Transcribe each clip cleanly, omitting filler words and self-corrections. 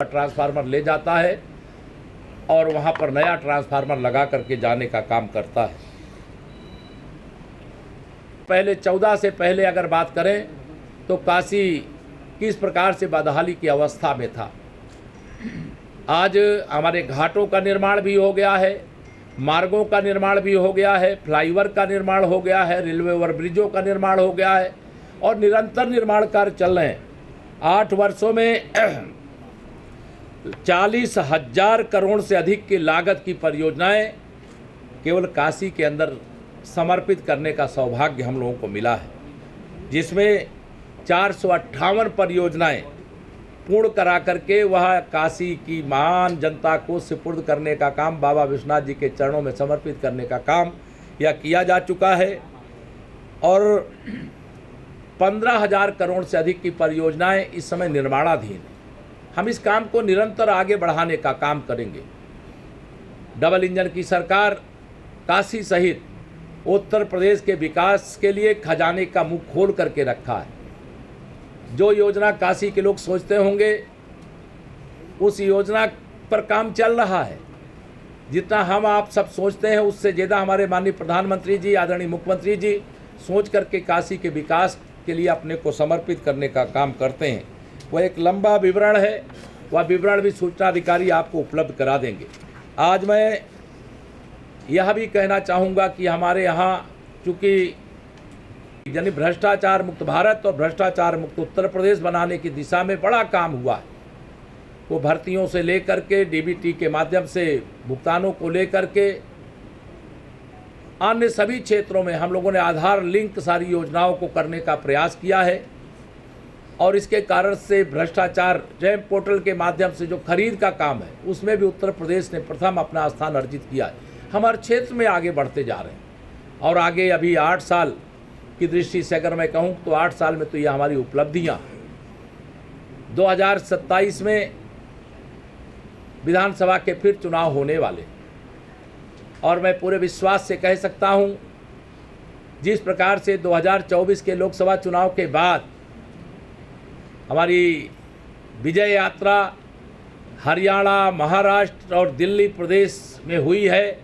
Transformer ले जाता है और वहां पर नया ट्रांसफार्मर लगा करके जाने का काम करता है। पहले 14 से पहले अगर बात करें तो काशी किस प्रकार से बदहाली की अवस्था में था। आज हमारे घाटों का निर्माण भी हो गया है, मार्गों का निर्माण भी हो गया है, फ्लाईओवर का निर्माण हो गया है, रेलवे ओवरब्रिजों का निर्माण हो गया है और निरंतर निर्माण कार्य चल रहे हैं। 8 वर्षों में 40,000 करोड़ से अधिक की लागत की परियोजनाएं केवल काशी के अंदर समर्पित करने का सौभाग्य हम लोगों को मिला है, जिसमें 458 परियोजनाएं पूर्ण करा करके वह काशी की महान जनता को सुपुर्द करने का काम, बाबा विश्वनाथ जी के चरणों में समर्पित करने का काम यह किया जा चुका है। और 15,000 करोड़ से अधिक की परियोजनाएं इस समय निर्माणाधीन हैं। हम इस काम को निरंतर आगे बढ़ाने का काम करेंगे। डबल इंजन की सरकार काशी सहित उत्तर प्रदेश के विकास के लिए खजाने का मुंह खोल करके रखा है। जो योजना काशी के लोग सोचते होंगे उस योजना पर काम चल रहा है। जितना हम आप सब सोचते हैं उससे ज़्यादा हमारे माननीय प्रधानमंत्री जी, आदरणीय मुख्यमंत्री जी सोच करके काशी के विकास के लिए अपने को समर्पित करने का काम करते हैं। वह एक लंबा विवरण है, वह विवरण भी सूचना अधिकारी आपको उपलब्ध करा देंगे। आज मैं यह भी कहना चाहूँगा कि हमारे यहाँ चूँकि यानी भ्रष्टाचार मुक्त भारत और भ्रष्टाचार मुक्त उत्तर प्रदेश बनाने की दिशा में बड़ा काम हुआ है। वो भर्तियों से लेकर के डीबीटी के माध्यम से भुगतानों को लेकर के अन्य सभी क्षेत्रों में हम लोगों ने आधार लिंक सारी योजनाओं को करने का प्रयास किया है और इसके कारण से भ्रष्टाचार जैम पोर्टल के माध्यम से जो खरीद का काम है उसमें भी उत्तर प्रदेश ने प्रथम अपना स्थान अर्जित किया है। हम हर क्षेत्र में आगे बढ़ते जा रहे हैं और आगे अभी 8 साल की दृष्टि से अगर मैं कहूँ तो 8 साल में तो ये हमारी उपलब्धियाँ। 2027 में विधानसभा के फिर चुनाव होने वाले और मैं पूरे विश्वास से कह सकता हूँ जिस प्रकार से 2024 के लोकसभा चुनाव के बाद हमारी विजय यात्रा हरियाणा, महाराष्ट्र और दिल्ली प्रदेश में हुई है,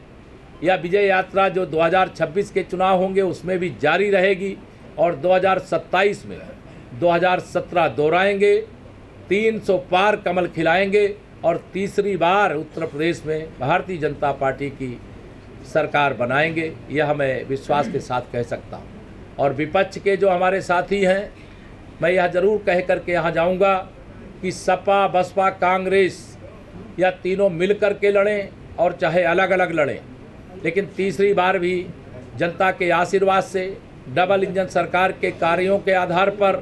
यह विजय यात्रा जो 2026 के चुनाव होंगे उसमें भी जारी रहेगी और 2027 में 2017 दोहराएंगे, 300 पार कमल खिलाएंगे और तीसरी बार उत्तर प्रदेश में भारतीय जनता पार्टी की सरकार बनाएंगे। यह मैं विश्वास के साथ कह सकता हूँ। और विपक्ष के जो हमारे साथी हैं, मैं यह जरूर कह करके यहाँ जाऊँगा कि सपा, बसपा, कांग्रेस या तीनों मिल कर के लड़ें और चाहे अलग अलग लड़ें, लेकिन तीसरी बार भी जनता के आशीर्वाद से डबल इंजन सरकार के कार्यों के आधार पर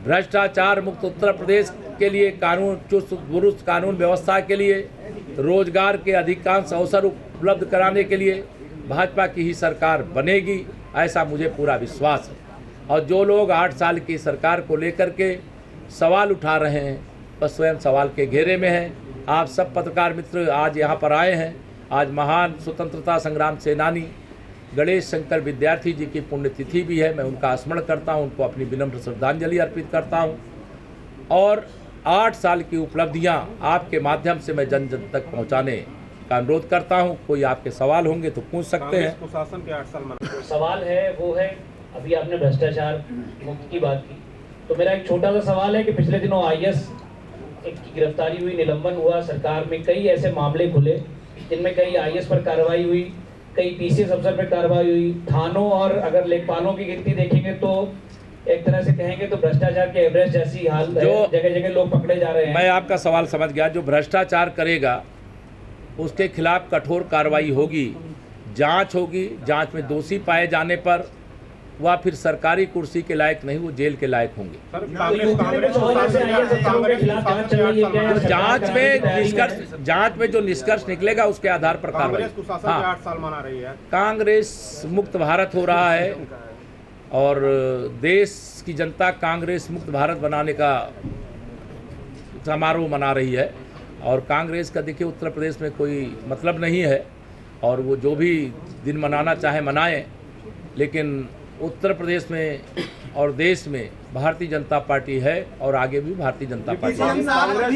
भ्रष्टाचार मुक्त उत्तर प्रदेश के लिए कानून चुस्त दुरुस्त कानून व्यवस्था के लिए रोजगार के अधिकांश अवसर उपलब्ध कराने के लिए भाजपा की ही सरकार बनेगी, ऐसा मुझे पूरा विश्वास है। और जो लोग 8 साल की सरकार को लेकर के सवाल उठा रहे हैं वह स्वयं सवाल के घेरे में हैं। आप सब पत्रकार मित्र आज यहाँ पर आए हैं। आज महान स्वतंत्रता संग्राम सेनानी गणेश शंकर विद्यार्थी जी की पुण्यतिथि भी है। मैं उनका स्मरण करता हूँ, उनको अपनी विनम्र श्रद्धांजलि अर्पित करता हूँ और 8 साल की उपलब्धियाँ आपके माध्यम से मैं जन जन तक पहुँचाने का अनुरोध करता हूँ। कोई आपके सवाल होंगे तो पूछ सकते हैं। प्रशासन के 8 साल सवाल है वो है, अभी आपने भ्रष्टाचार मुक्त की बात की, तो मेरा एक छोटा सा सवाल है कि पिछले दिनों आईएएस की गिरफ्तारी हुई, निलंबन हुआ, सरकार में कई ऐसे मामले खुले जिनमें कई आईएएस पर कार्रवाई हुई, कई पीसीएस अफसर पर कार्रवाई हुई, थानों और अगर लेखपालों की गिनती देखेंगे तो एक तरह से कहेंगे तो भ्रष्टाचार के एवरेज जैसी हाल है, जगह जगह लोग पकड़े जा रहे हैं। मैं आपका सवाल समझ गया। जो भ्रष्टाचार करेगा उसके खिलाफ कठोर कार्रवाई होगी, जांच होगी, जांच में दोषी पाए जाने पर वह फिर सरकारी कुर्सी के लायक नहीं, वो जेल के लायक होंगे। जांच में जो निष्कर्ष निकलेगा उसके आधार पर कार्रवाई। हाँ, 8 साल मना रही है। कांग्रेस मुक्त भारत हो रहा है और देश की जनता कांग्रेस मुक्त भारत बनाने का समारोह मना रही है और कांग्रेस का देखिए उत्तर प्रदेश में कोई मतलब नहीं है और वो जो भी दिन मनाना चाहे मनाएं, लेकिन उत्तर प्रदेश में और देश में भारतीय जनता पार्टी है और आगे भी भारतीय जनता पार्टी है। कांग्रेस